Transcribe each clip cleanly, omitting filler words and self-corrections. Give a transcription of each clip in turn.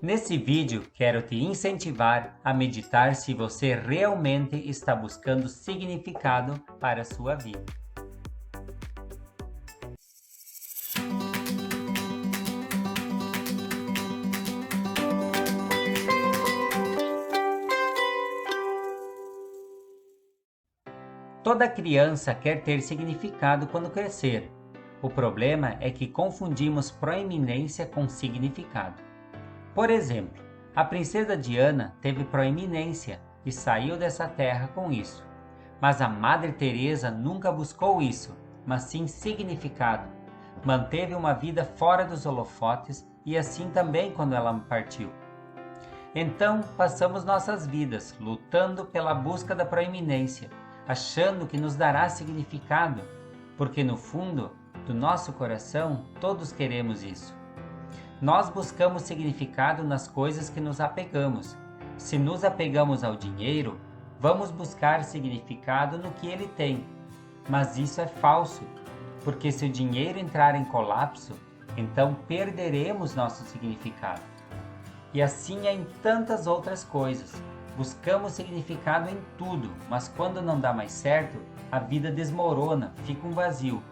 Nesse vídeo, quero te incentivar a meditar se você realmente está buscando significado para a sua vida. Toda criança quer ter significado quando crescer. O problema é que confundimos proeminência com significado. Por exemplo, a princesa Diana teve proeminência e saiu dessa terra com isso. Mas a Madre Teresa nunca buscou isso, mas sim significado. Manteve uma vida fora dos holofotes e assim também quando ela partiu. Então, passamos nossas vidas lutando pela busca da proeminência, achando que nos dará significado, porque no fundo do nosso coração todos queremos isso. Nós buscamos significado nas coisas que nos apegamos. Se nos apegamos ao dinheiro, vamos buscar significado no que ele tem. Mas isso é falso, porque se o dinheiro entrar em colapso, então perderemos nosso significado. E assim é em tantas outras coisas. Buscamos significado em tudo, mas quando não dá mais certo, a vida desmorona, fica um vazio.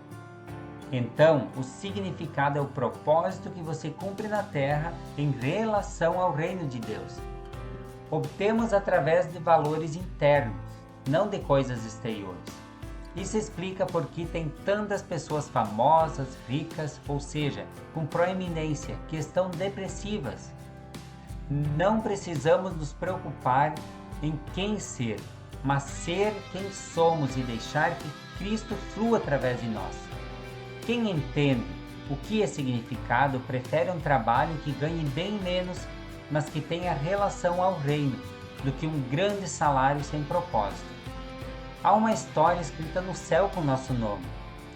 Então, o significado é o propósito que você cumpre na Terra em relação ao reino de Deus. Obtemos através de valores internos, não de coisas exteriores. Isso explica por que tem tantas pessoas famosas, ricas, ou seja, com proeminência, que estão depressivas. Não precisamos nos preocupar em quem ser, mas ser quem somos e deixar que Cristo flua através de nós. Quem entende o que é significado prefere um trabalho que ganhe bem menos, mas que tenha relação ao reino, do que um grande salário sem propósito. Há uma história escrita no céu com nosso nome,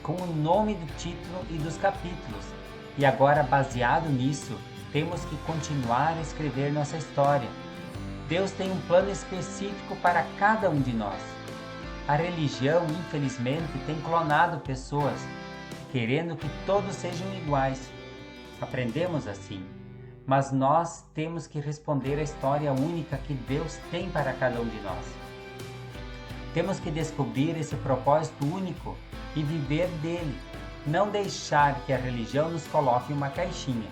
com o nome do título e dos capítulos, e agora, baseado nisso, temos que continuar a escrever nossa história. Deus tem um plano específico para cada um de nós. A religião, infelizmente, tem clonado pessoas, querendo que todos sejam iguais. Aprendemos assim, mas nós temos que responder à história única que Deus tem para cada um de nós. Temos que descobrir esse propósito único e viver dele, não deixar que a religião nos coloque em uma caixinha.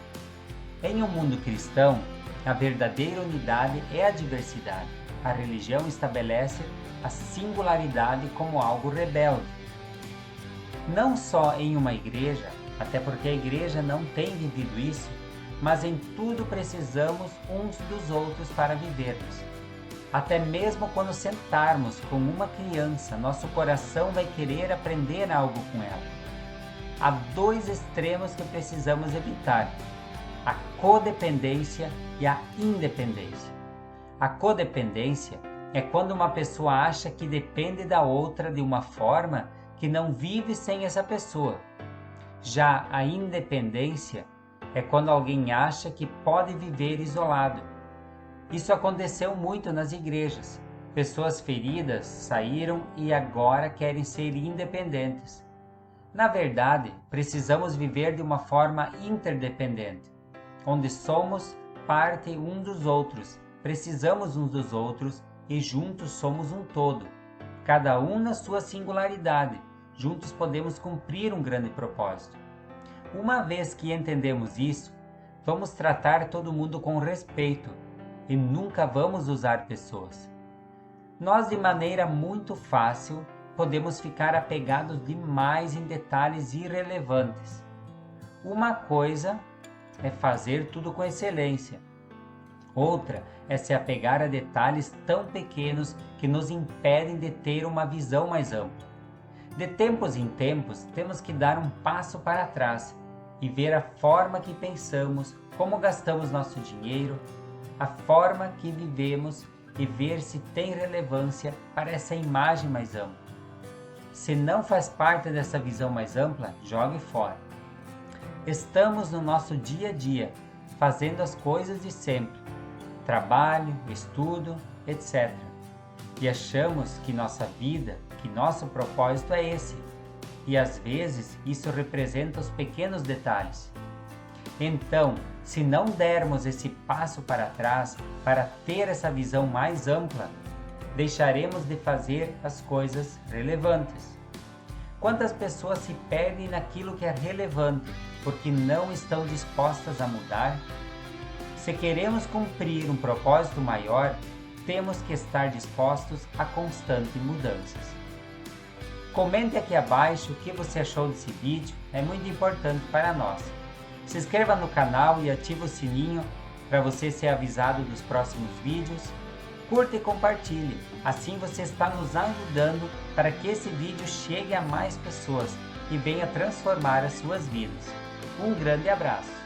Em um mundo cristão, a verdadeira unidade é a diversidade. A religião estabelece a singularidade como algo rebelde. Não só em uma igreja, até porque a igreja não tem vivido isso, mas em tudo precisamos uns dos outros para vivermos. Até mesmo quando sentarmos com uma criança, nosso coração vai querer aprender algo com ela. Há dois extremos que precisamos evitar: a codependência e a independência. A codependência é quando uma pessoa acha que depende da outra de uma forma que não vive sem essa pessoa. Já a independência é quando alguém acha que pode viver isolado. Isso aconteceu muito nas igrejas. Pessoas feridas saíram e agora querem ser independentes. Na verdade, precisamos viver de uma forma interdependente, onde somos parte um dos outros, precisamos uns dos outros e juntos somos um todo, cada um na sua singularidade. Juntos podemos cumprir um grande propósito. Uma vez que entendemos isso, vamos tratar todo mundo com respeito e nunca vamos usar pessoas. Nós, de maneira muito fácil, podemos ficar apegados demais em detalhes irrelevantes. Uma coisa é fazer tudo com excelência. Outra é se apegar a detalhes tão pequenos que nos impedem de ter uma visão mais ampla. De tempos em tempos, temos que dar um passo para trás e ver a forma que pensamos, como gastamos nosso dinheiro, a forma que vivemos e ver se tem relevância para essa imagem mais ampla. Se não faz parte dessa visão mais ampla, jogue fora. Estamos no nosso dia a dia, fazendo as coisas de sempre, trabalho, estudo, etc. E achamos que nossa vida, que nosso propósito é esse. E às vezes isso representa os pequenos detalhes. Então, se não dermos esse passo para trás para ter essa visão mais ampla, deixaremos de fazer as coisas relevantes. Quantas pessoas se perdem naquilo que é relevante porque não estão dispostas a mudar? Se queremos cumprir um propósito maior, temos que estar dispostos a constantes mudanças. Comente aqui abaixo o que você achou desse vídeo, é muito importante para nós. Se inscreva no canal e ative o sininho para você ser avisado dos próximos vídeos. Curta e compartilhe, assim você está nos ajudando para que esse vídeo chegue a mais pessoas e venha transformar as suas vidas. Um grande abraço!